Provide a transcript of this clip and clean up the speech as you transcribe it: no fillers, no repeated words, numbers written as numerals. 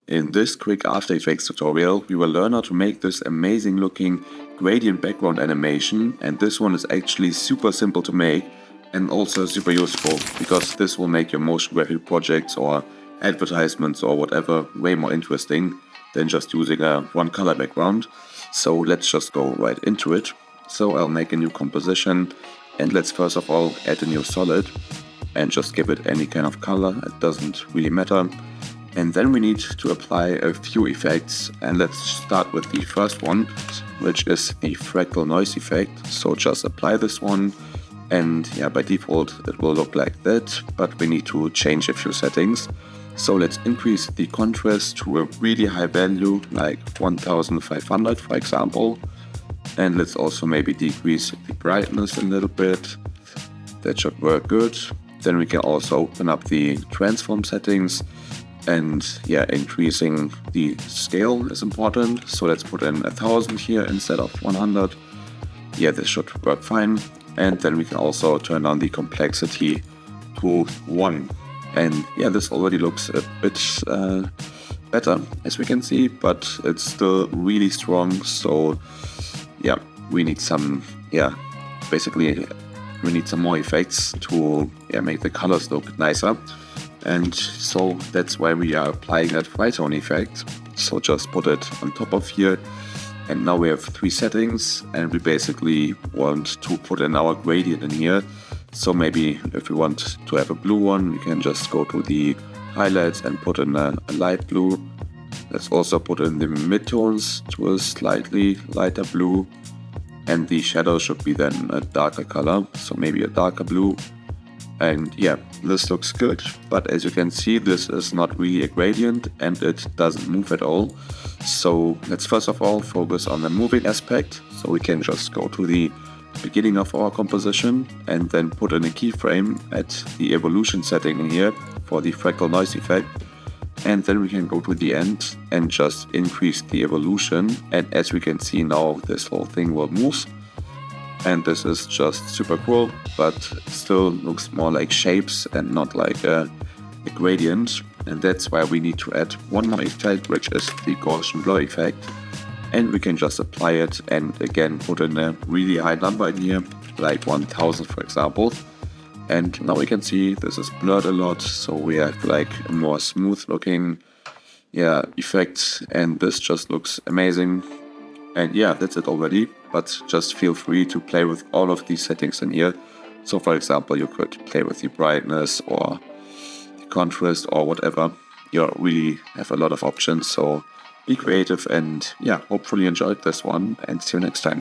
In this quick After Effects tutorial, we will learn how to make this amazing looking gradient background animation, and this one is actually super simple to make and also super useful because this will make your motion graphic projects or advertisements or whatever way more interesting than just using a one color background. So let's just go right into it. So I'll make a new composition and let's first of all add a new solid and just give it any kind of color, it doesn't really matter. And then we need to apply a few effects, and let's start with the first one, which is the fractal noise effect. So just apply this one, and yeah, by default it will look like that, but we need to change a few settings. So let's increase the contrast to a really high value, like 1500 for example. And let's also maybe decrease the brightness a little bit. That should work good. Then we can also open up the transform settings. And yeah, increasing the scale is important. So let's put in 1000 here instead of 100. Yeah, this should work fine. And then we can also turn on the complexity to 1. And yeah, this already looks a bit better, as we can see, but it's still really strong. So yeah, we need some, basically we need some more effects to make the colors look nicer. And so that's why we are applying that tritone effect. So just put it on top of here. And now we have 3 settings and we basically want to put in our gradient in here. So maybe if we want to have a blue one, we can just go to the highlights and put in a light blue. Let's also put in the midtones to a slightly lighter blue. And the shadow should be then a darker color, so maybe a darker blue. And yeah, this looks good, but as you can see, this is not really a gradient and it doesn't move at all. So let's first of all focus on the moving aspect. So we can just go to the beginning of our composition and then put in a keyframe at the evolution setting in here for the fractal noise effect. And then we can go to the end and just increase the evolution. And as we can see now, this whole thing will move. And this is just super cool, but still looks more like shapes and not like a gradient. And that's why we need to add one more effect, which is the Gaussian blur effect. And we can just apply it and again put in a really high number in here, like 1000 for example. And now we can see this is blurred a lot, so we have like a more smooth looking effect, and this just looks amazing. And yeah, that's it already, but just feel free to play with all of these settings in here. So for example, you could play with the brightness or the contrast or whatever. You really have a lot of options, so be creative and yeah, hopefully you enjoyed this one and see you next time.